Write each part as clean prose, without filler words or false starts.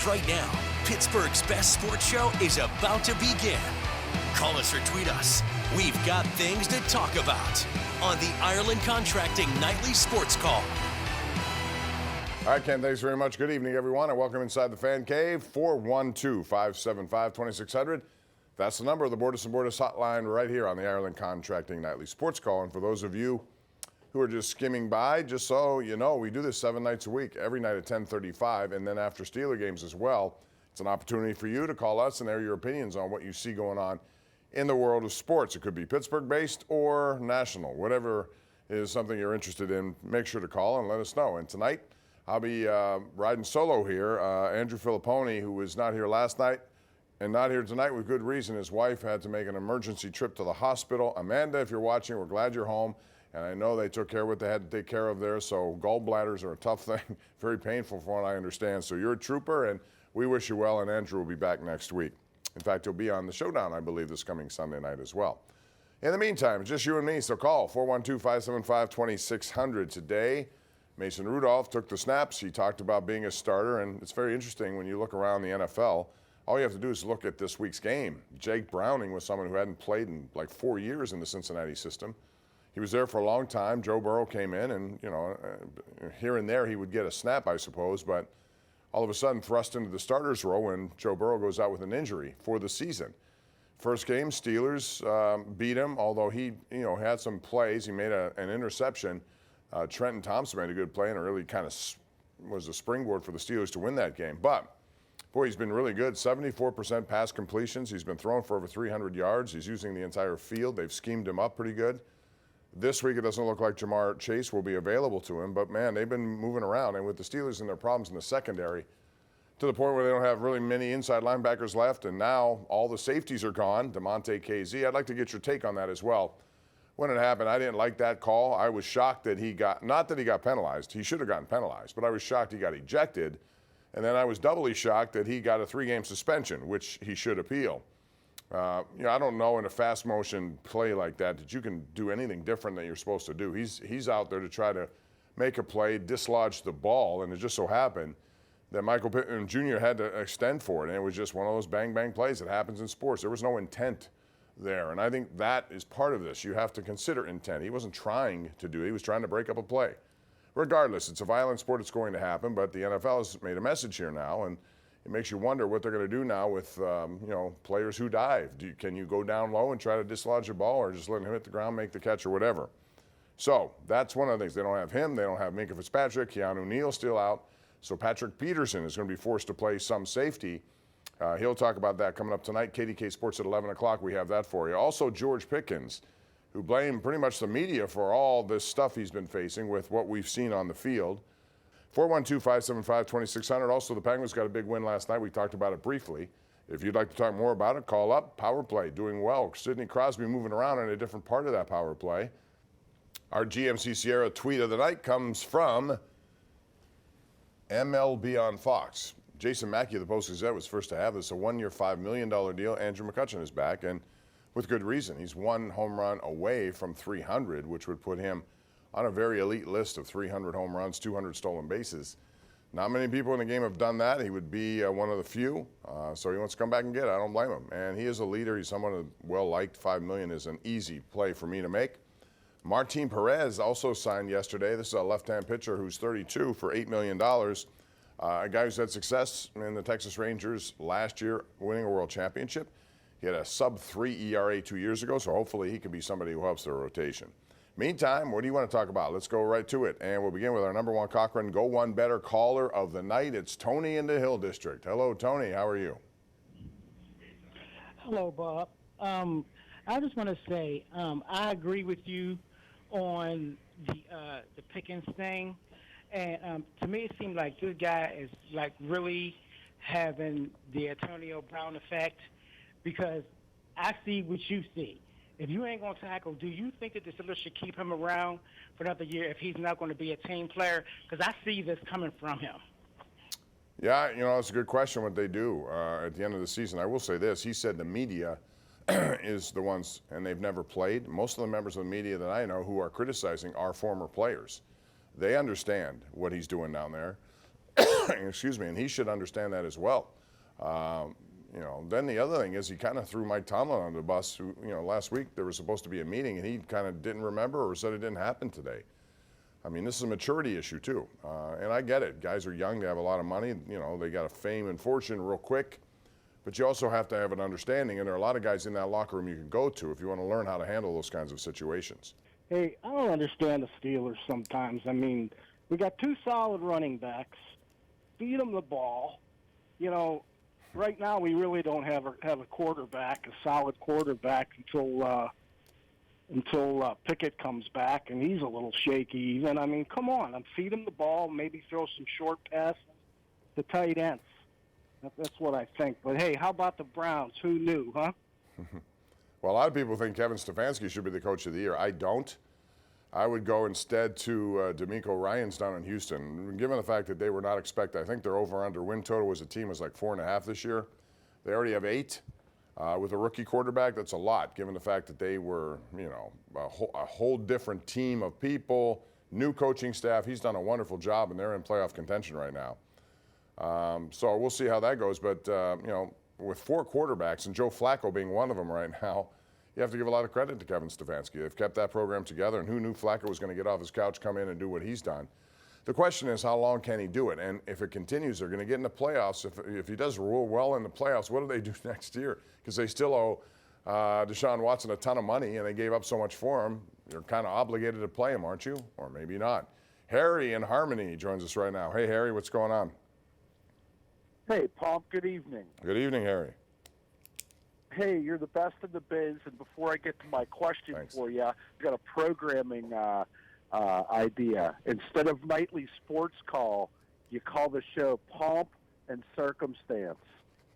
right now. Pittsburgh's best sports show is about to begin. Call us or tweet us. We've got things to talk about on the Ireland Contracting Nightly Sports Call. All right, Ken, thanks very much. Good evening, everyone, and welcome inside the Fan Cave. 412-575-2600. That's the number of the Bordas and Bordas hotline right here on the Ireland Contracting Nightly Sports Call. And for those of you who are just skimming by, just so you know, we do this 7 nights a week, every night at 10:35, and then after Steeler games as well. It's an opportunity for you to call us and air your opinions on what you see going on in the world of sports. It could be Pittsburgh-based or national. Whatever is something you're interested in, make sure to call and let us know. And tonight, I'll be riding solo here. Andrew Filipponi, who was not here last night and not here tonight with good reason. His wife had to make an emergency trip to the hospital. Amanda, if you're watching, we're glad you're home. And I know they took care of what they had to take care of there. So gallbladders are a tough thing, very painful from what I understand. So you're a trooper, and we wish you well. And Andrew will be back next week. In fact, he'll be on the Showdown, I believe, this coming Sunday night as well. In the meantime, it's just you and me, so call 412-575-2600 today. Mason Rudolph took the snaps. He talked about being a starter, and it's very interesting when you look around the NFL. All you have to do is look at this week's game. Jake Browning was someone who hadn't played in like 4 years in the Cincinnati system. He was there for a long time. Joe Burrow came in, and here and there he would get a snap, I suppose, but all of a sudden thrust into the starter's role when Joe Burrow goes out with an injury for the season. First game, Steelers beat him, although he had some plays. He made an interception. Trenton Thompson made a good play, and it really kind of was a springboard for the Steelers to win that game. But boy, he's been really good. 74% pass completions. He's been throwing for over 300 yards. He's using the entire field. They've schemed him up pretty good. This week, it doesn't look like Jamar Chase will be available to him, but man, they've been moving around. And with the Steelers and their problems in the secondary, to the point where they don't have really many inside linebackers left, and now all the safeties are gone. DeMonte KZ, I'd like to get your take on that as well. When it happened, I didn't like that call. I was shocked that he got, not that he got penalized. He should have gotten penalized, but I was shocked he got ejected. And then I was doubly shocked that he got a 3-game suspension, which he should appeal. I don't know in a fast motion play like that you can do anything different than you're supposed to do. He's out there to try to make a play, dislodge the ball, and it just so happened that Michael Pittman Jr. had to extend for it, and it was just one of those bang-bang plays that happens in sports. There was no intent there, and I think that is part of this. You have to consider intent. He wasn't trying to do it. He was trying to break up a play. Regardless, it's a violent sport. It's going to happen, but the NFL has made a message here now, and it makes you wonder what they're going to do now with, players who dive. Can you go down low and try to dislodge the ball, or just let him hit the ground, make the catch, or whatever? So that's one of the things. They don't have him. They don't have Minka Fitzpatrick. Keanu Neal's still out. So Patrick Peterson is going to be forced to play some safety. He'll talk about that coming up tonight. KDKA Sports at 11 o'clock. We have that for you. Also, George Pickens, who blamed pretty much the media for all this stuff he's been facing with what we've seen on the field. 412-575-2600. Also, the Penguins got a big win last night. We talked about it briefly. If you'd like to talk more about it, call up. Power play, doing well. Sidney Crosby moving around in a different part of that power play. Our GMC Sierra tweet of the night comes from MLB on Fox. Jason Mackey of the Post-Gazette was first to have this, a 1-year, $5 million deal. Andrew McCutchen is back, and with good reason. He's one home run away from 300, which would put him on a very elite list of 300 home runs, 200 stolen bases. Not many people in the game have done that. He would be one of the few, so he wants to come back and get it. I don't blame him. And he is a leader. He's someone who well-liked. $5 million is an easy play for me to make. Martin Perez also signed yesterday. This is a left-hand pitcher who's 32 for $8 million. A guy who's had success in the Texas Rangers last year, winning a world championship. He had a sub-3 ERA 2 years ago, so hopefully he can be somebody who helps their rotation. Meantime, what do you want to talk about? Let's go right to it. And we'll begin with our number one Cochrane Go One Better caller of the night. It's Tony in the Hill District. Hello, Tony. How are you? Hello, Bob. I just want to say I agree with you on the Pickens thing. And to me, it seemed like this guy is like really having the Antonio Brown effect, because I see what you see. If you ain't going to tackle, do you think that the Steelers should keep him around for another year if he's not going to be a team player? Because I see this coming from him. Yeah, it's a good question what they do at the end of the season. I will say this. He said the media is the ones, and they've never played. Most of the members of the media that I know who are criticizing are former players. They understand what he's doing down there. Excuse me, and he should understand that as well. You know, then the other thing is he kind of threw Mike Tomlin on the bus. Who, you know, last week there was supposed to be a meeting and he kind of didn't remember or said it didn't happen today. I mean, this is a maturity issue too, and I get it. Guys are young; they have a lot of money. You know, they got a fame and fortune real quick. But you also have to have an understanding, and there are a lot of guys in that locker room you can go to if you want to learn how to handle those kinds of situations. Hey, I don't understand the Steelers sometimes. I mean, we got two solid running backs. Feed them the ball. You know, right now we really don't have a quarterback, a solid quarterback until Pickett comes back, and he's a little shaky even. I mean, come on, feed him the ball, maybe throw some short passes to tight ends. That's what I think. But, hey, how about the Browns? Who knew, huh? Well, a lot of people think Kevin Stefanski should be the coach of the year. I don't. I would go instead to D'Amico Ryans down in Houston. Given the fact that they were not expected, I think their over-under win total as a team was like 4.5 this year. They already have 8. With a rookie quarterback, that's a lot, given the fact that they were, you know, a whole different team of people, new coaching staff. He's done a wonderful job, and they're in playoff contention right now. So we'll see how that goes. But, you know, with 4 quarterbacks, and Joe Flacco being one of them right now, you have to give a lot of credit to Kevin Stefanski. They've kept that program together, and who knew Flacco was going to get off his couch, come in, and do what he's done. The question is, how long can he do it? And if it continues, they're going to get in the playoffs. If he does real well in the playoffs, what do they do next year? Because they still owe Deshaun Watson a ton of money, and they gave up so much for him. You're kind of obligated to play him, aren't you? Or maybe not. Harry in Harmony joins us right now. Hey, Harry, what's going on? Hey, Pomp, good evening. Good evening, Harry. Hey, you're the best in the biz, and before I get to my question for you, I've got a programming idea. Instead of nightly sports call, you call the show Pomp and Circumstance.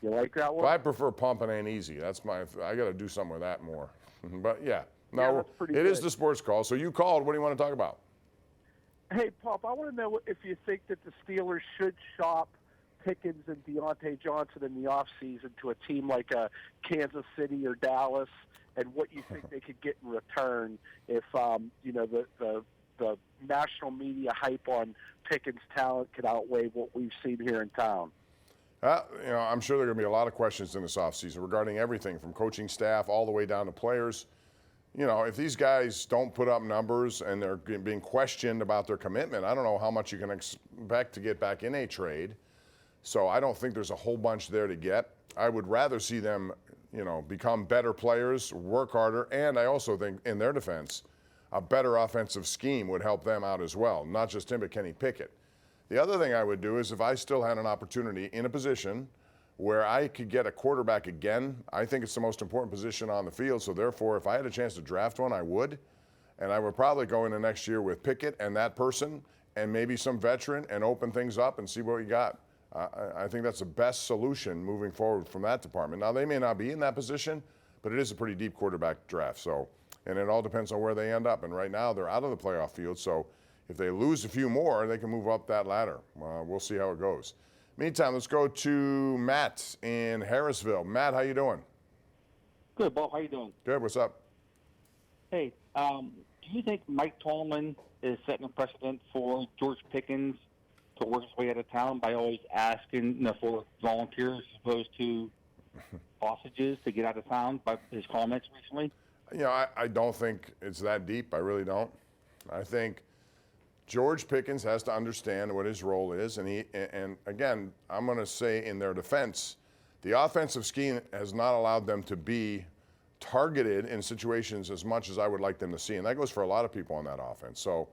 You like that one? Well, I prefer Pump and Ain't Easy. That's I got to do something with that more. But, yeah. No, it is the sports call. So you called. What do you want to talk about? Hey, Pomp, I want to know if you think that the Steelers should shop Pickens and Deontay Johnson in the offseason to a team like Kansas City or Dallas, and what you think they could get in return if you know, the national media hype on Pickens' talent could outweigh what we've seen here in town. You know, I'm sure there are going to be a lot of questions in this offseason regarding everything from coaching staff all the way down to players. You know, if these guys don't put up numbers and they're being questioned about their commitment, I don't know how much you can expect to get back in a trade. So I don't think there's a whole bunch there to get. I would rather see them, you know, become better players, work harder, and I also think, in their defense, a better offensive scheme would help them out as well, not just him, but Kenny Pickett. The other thing I would do is if I still had an opportunity in a position where I could get a quarterback again, I think it's the most important position on the field, so therefore, if I had a chance to draft one, I would. And I would probably go into next year with Pickett and that person and maybe some veteran and open things up and see what we got. I think that's the best solution moving forward from that department. Now, they may not be in that position, but it is a pretty deep quarterback draft. So, and it all depends on where they end up. And right now, they're out of the playoff field. So if they lose a few more, they can move up that ladder. We'll see how it goes. Meantime, let's go to Matt in Harrisville. Matt, how you doing? Good, Bob. How you doing? Good. What's up? Hey, do you think Mike Tomlin is setting a precedent for George Pickens to work his way out of town by always asking, you know, for volunteers as opposed to hostages to get out of town by his comments recently? You know, I don't think it's that deep. I really don't. I think George Pickens has to understand what his role is. And again, I'm going to say in their defense, the offensive scheme has not allowed them to be targeted in situations as much as I would like them to see. And that goes for a lot of people on that offense. So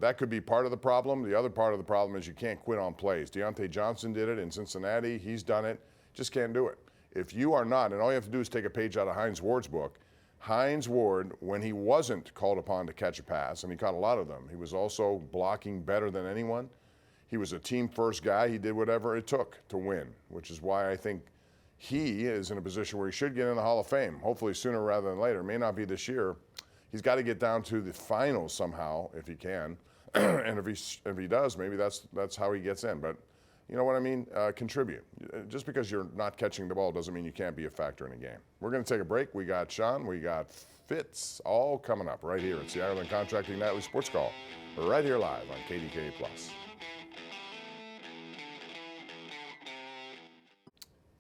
that could be part of the problem. The other part of the problem is you can't quit on plays. Deontay Johnson did it in Cincinnati. He's done it. Just can't do it. If you are not, and all you have to do is take a page out of Hines Ward's book. Hines Ward, when he wasn't called upon to catch a pass, and he caught a lot of them, he was also blocking better than anyone. He was a team-first guy. He did whatever it took to win, which is why I think he is in a position where he should get in the Hall of Fame, hopefully sooner rather than later. It may not be this year. He's got to get down to the finals somehow if he can. And if he does, maybe that's how he gets in. But you know what I mean? Contribute. Just because you're not catching the ball doesn't mean you can't be a factor in a game. We're going to take a break. We got Sean. We got Fitz all coming up right here. It's the Ireland Contracting Nightly Sports Call right here live on KDKA+.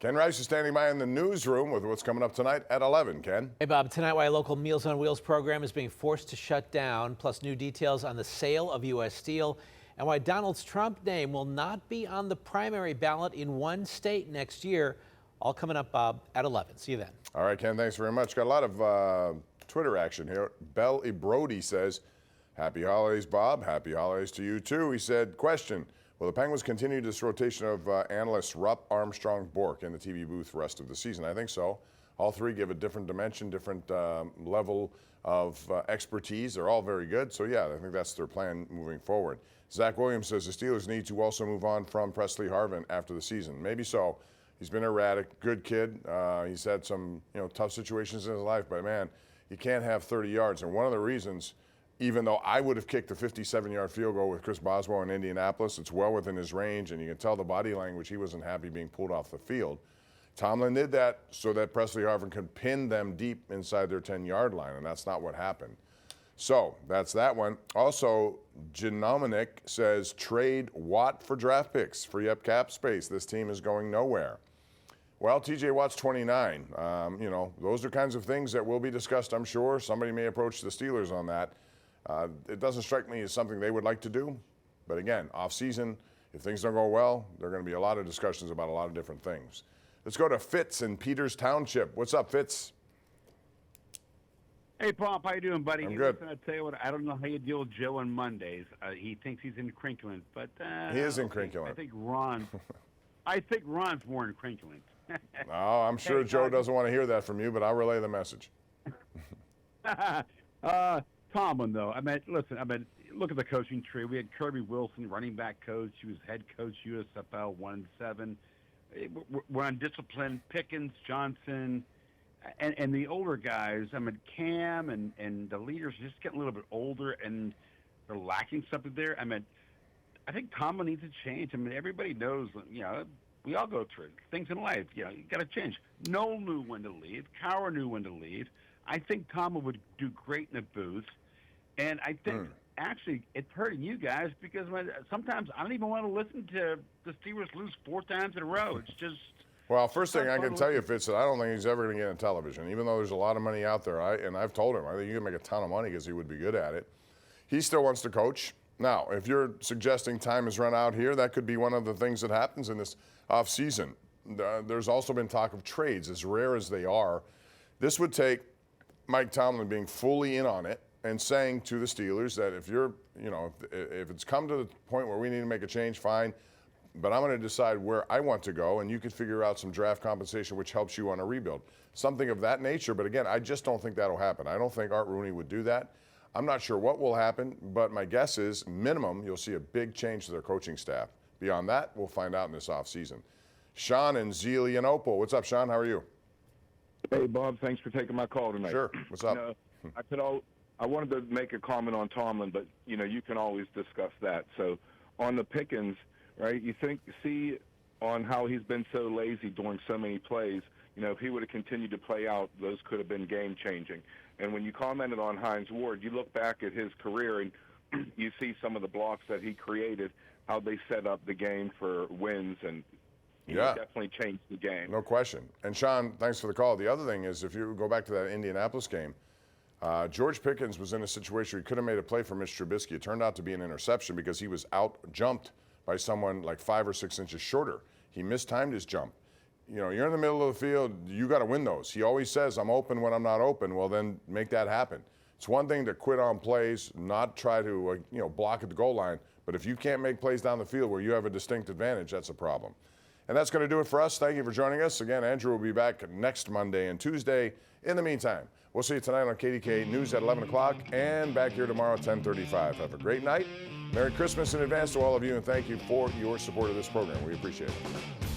Ken Rice is standing by in the newsroom with what's coming up tonight at 11. Ken? Hey, Bob. Tonight, why a local Meals on Wheels program is being forced to shut down, plus new details on the sale of U.S. Steel, and why Donald Trump's name will not be on the primary ballot in one state next year. All coming up, Bob, at 11. See you then. All right, Ken, thanks very much. Got a lot of Twitter action here. Bell Brody says, happy holidays, Bob. Happy holidays to you, too. He said, question, will the Penguins continue this rotation of analysts Rupp, Armstrong, Bork in the TV booth the rest of the season? I think so. All three give a different dimension, different level of expertise. They're all very good. So, yeah, I think that's their plan moving forward. Zach Williams says the Steelers need to also move on from Presley Harvin after the season. Maybe so. He's been erratic, good kid. He's had some tough situations in his life, but, man, you can't have 30 yards. And one of the reasons, even though I would have kicked the 57-yard field goal with Chris Boswell in Indianapolis, it's well within his range, and you can tell the body language he wasn't happy being pulled off the field. Tomlin did that so that Presley Harvin could pin them deep inside their 10-yard line, and that's not what happened. So that's that one. Also, Genomic says trade Watt for draft picks, free up cap space. This team is going nowhere. Well, TJ Watt's 29. Those are kinds of things that will be discussed, I'm sure. Somebody may approach the Steelers on that. It doesn't strike me as something they would like to do. But again, off-season, if things don't go well, there are going to be a lot of discussions about a lot of different things. Let's go to Fitz in Peters Township. What's up, Fitz? Hey, Pop, how you doing, buddy? I'm good. Listen, I tell you what, I don't know how you deal with Joe on Mondays. He thinks he's incrinculant, but he is incrinculant. I think Ron's more incrinculant. No, I'm sure Joe doesn't want to hear that from you, but I'll relay the message. Tomlin, though, look at the coaching tree. We had Kirby Wilson, running back coach. He was head coach, USFL 1-7. We're on discipline. Pickens, Johnson, and the older guys. Cam and the leaders are just getting a little bit older, and they're lacking something there. I think Tomlin needs to change. Everybody knows, we all go through things in life. You got to change. Noel knew when to leave. Cowher knew when to leave. I think Tomlin would do great in the booth. And I think, actually, it's hurting you guys because sometimes I don't even want to listen to the Steelers lose 4 times in a row. It's just... Well, first thing I can tell you, Fitz, I don't think he's ever going to get on television, even though there's a lot of money out there. I've told him, I think you can make a ton of money because he would be good at it. He still wants to coach. Now, if you're suggesting time has run out here, that could be one of the things that happens in this offseason. There's also been talk of trades, as rare as they are. This would take Mike Tomlin being fully in on it and saying to the Steelers that if it's come to the point where we need to make a change, fine, but I'm going to decide where I want to go, and you can figure out some draft compensation which helps you on a rebuild. Something of that nature, but again, I just don't think that'll happen. I don't think Art Rooney would do that. I'm not sure what will happen, but my guess is minimum you'll see a big change to their coaching staff. Beyond that, we'll find out in this offseason. Sean and Zelianople. What's up, Sean? How are you? Hey, Bob. Thanks for taking my call tonight. Sure. What's up? I wanted to make a comment on Tomlin, but, you can always discuss that. So on the Pickens, right, see on how he's been so lazy during so many plays, if he would have continued to play out, those could have been game-changing. And when you commented on Hines Ward, you look back at his career and you see some of the blocks that he created, how they set up the game for wins, and he definitely changed the game. No question. And, Sean, thanks for the call. The other thing is, if you go back to that Indianapolis game, George Pickens was in a situation where he could have made a play for Mitch Trubisky. It turned out to be an interception because he was out-jumped by someone like 5 or 6 inches shorter. He mistimed his jump. You're in the middle of the field, you got to win those. He always says, I'm open when I'm not open. Well, then make that happen. It's one thing to quit on plays, not try to block at the goal line, but if you can't make plays down the field where you have a distinct advantage, that's a problem. And that's going to do it for us. Thank you for joining us. Again, Andrew will be back next Monday and Tuesday. In the meantime, we'll see you tonight on KDKA News at 11 o'clock and back here tomorrow at 10:35. Have a great night. Merry Christmas in advance to all of you, and thank you for your support of this program. We appreciate it.